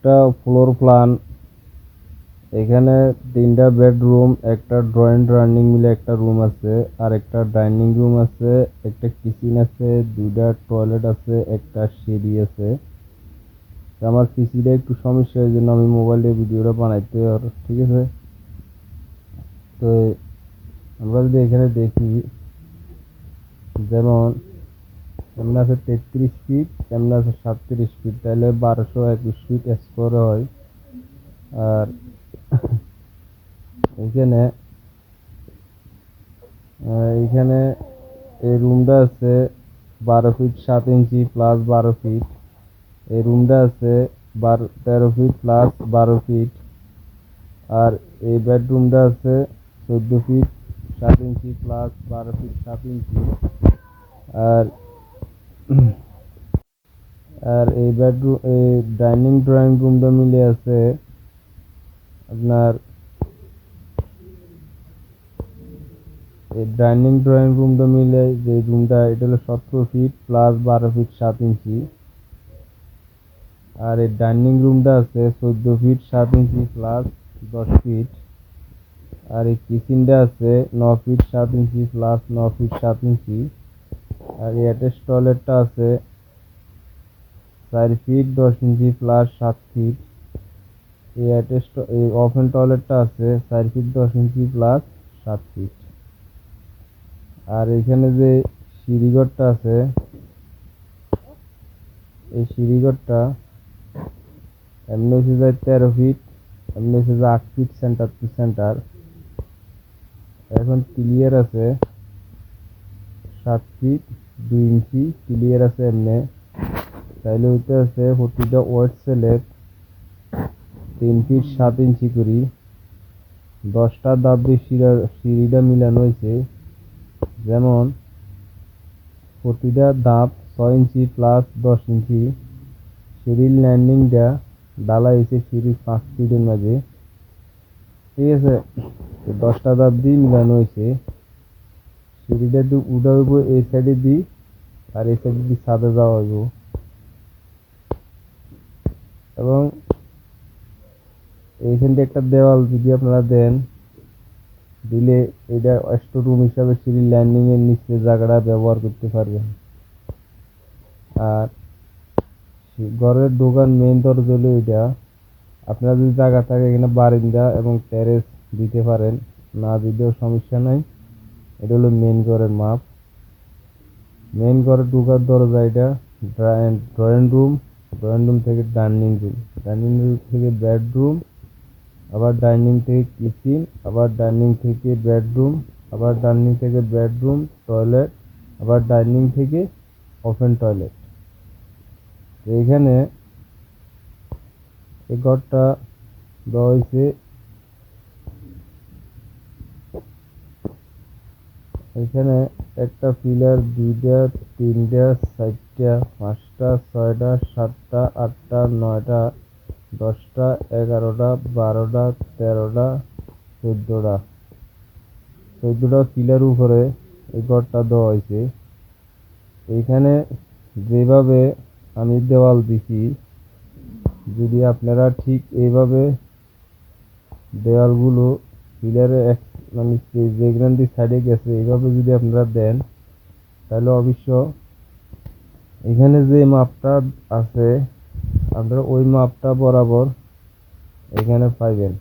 একটা floor plan. এখানে 3টা বেডরুম, একটা ড্রয়িং ডাইনিং মিলে একটা রুম আছে, আর একটা ডাইনিং রুম আছে, একটা কিচেন আছে, 2টা টয়লেট আছে, একটা সিঁড়ি আছে। আমার পিসিটা একটু সমস্যা, এই জন্য আমি মোবাইলে ভিডিওটা বানাইতে আর ঠিক আছে। তো আমরা যদি এখানে দেখি, যেমন এমনি আছে 33 ফিট, এমনি আছে 37 ফিট, তাহলে 1221 ফিট স্কোয়ার হয়। আর এখানে এখানে এই রুমটা আছে 12 ফিট 7 ইঞ্চি প্লাস 12 ফিট। এই রুমটা আছে 13 ফিট প্লাস 12 ফিট। আর এই বেডরুমটা আছে 14 ফিট 7 ইঞ্চি প্লাস 12 ফিট 7 ইঞ্চি। আর আর এই বেডরুম, এই ডাইনিং ড্রয়িং রুমটা মিলে আছে আপনার, এই ডাইনিং ড্রয়িং রুমটা মিলে যে রুমটা, এটা হলো 17 ফিট প্লাস 12 ফিট 7 ইঞ্চি। আর এই ডাইনিং রুমটা আছে 14 ফিট 7 ইঞ্চি প্লাস 10 ফিট। আর এই কিচেনটা আছে 9 ফিট 7 ইঞ্চি প্লাস 9 ফিট 7 ইঞ্চি। আর এই অ্যাটাচ টয়লেটটা আছে 4 ফিট 10 ইঞ্চি প্লাস 7 ফিট। এই ওপেন টয়লেটটা আছে 4 ফিট 10 ইঞ্চি প্লাস 7 ফিট। আর এখানে যে সিঁড়িঘরটা আছে, এই সিঁড়িঘরটা এমনি হচ্ছে যায় 13 ফিট, এমনি হচ্ছে যায় 8 ফিট সেন্টার টু সেন্টার। এখন ক্লিয়ার আছে 7 ফিট 2 ইঞ্চি ক্লিয়ার আছে এমনি। তাইলে হইতে আছে প্রতিটা ওয়ার্ড সেলে 3 ফিট 7 ইঞ্চি করি। 10টা ধাপ দিয়ে সিঁড়িটা মিলানো হয়েছে। যেমন প্রতিটা ধাপ 6 ইঞ্চি প্লাস 10 ইঞ্চি। সিঁড়ির ল্যান্ডিংটা ডালা হয়েছে সিঁড়ির 5 ফিটের মাঝে, ঠিক আছে। 10টা ধাপ দিয়ে মিলানো হয়েছে। সিঁড়িটা দিয়ে উঠা হইব এই সাইডে দিই, আর এই সাইডে দিয়ে ছাদে যাওয়া হইব। এবং এইখান থেকে একটা দেওয়াল যদি আপনারা দেন, দিলে এটা স্টোর রুম হিসাবে সিঁড়ির ল্যান্ডিং এর নিচে জায়গাটা ব্যবহার করতে পারবেন। আর ঘরের ঢোকার মেইন দরজা হলো এটা। আপনার যদি জায়গা থাকে এখানে বারান্দা এবং টেরেস দিতে পারেন, না দিলেও সমস্যা নাই। এটা হলো মেইন ঘরের মাপ। মেইন ঘরে ঢোকার দরজা এটা। ড্রয়িং রুম, ড্রয়িং রুম থেকে ডাইনিং রুম, ডাইনিং রুম থেকে বেডরুম, আবার ডাইনিং থেকে কিচেন, আবার ডাইনিং থেকে বেডরুম, আবার ডাইনিং থেকে বেডরুম টয়লেট, আবার ডাইনিং থেকে ওপেন টয়লেট। এইখানে এই ঘরটা দেওয়া হয়েছে, এখানে একটা পিলার 2টা 3টা 4টা 5টা 6টা 7টা 8টা 9টা 10টা 11টা 12টা 13টা 14টা পিলার উপরে এই ঘরটা দেওয়া হয়েছে। এইখানে যেভাবে আমি দেওয়াল দিছি, যদি আপনারা ঠিক এইভাবে দেওয়ালগুলো পিলারে মানে যেখান দিয়ে সাইডে গেছে এইভাবে যদি আপনারা দেন, তাহলে অবশ্য এখানে যে মাপটা আছে আপনারা ওই মাপটা বরাবর এখানে পাইবেন।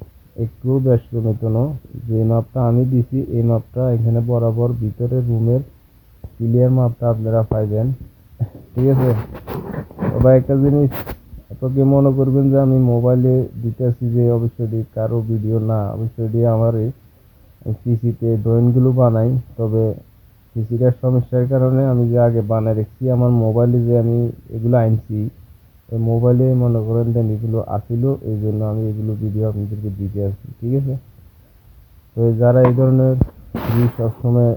একটু ব্যস্ত মতন যে মাপটা আমি দিছি এই মাপটা এখানে বরাবর ভিতরে রুমের ক্লিয়ার মাপটা আপনারা পাইবেন, ঠিক আছে। তবে একটা জিনিস আপনাকে মনে করবেন যে আমি মোবাইলে দিতেছি, যে অবশ্যই কারো ভিডিও না, অবশ্যই আমার পিসিতে ড্রয়িংগুলো বানাই। তবে পিসিটার সমস্যার কারণে আমি যে আগে বানাই রেখেছি, আমার মোবাইলে যে আমি এগুলো আনছি ওই মোবাইলে মনে করেন যে এগুলো আসিল, এই জন্য আমি এগুলো ভিডিও আপনাদেরকে দিতে আসছি, ঠিক আছে। তো যারা এই ধরনের সবসময়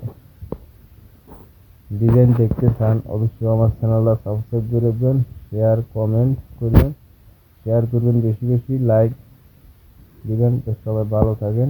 ডিজাইন দেখতে চান, অবশ্যই আমার চ্যানেলটা সাবস্ক্রাইব করে দেবেন, শেয়ার কমেন্ট করবেন, শেয়ার করবেন বেশি বেশি, লাইক দিবেন। তো সবাই ভালো থাকেন।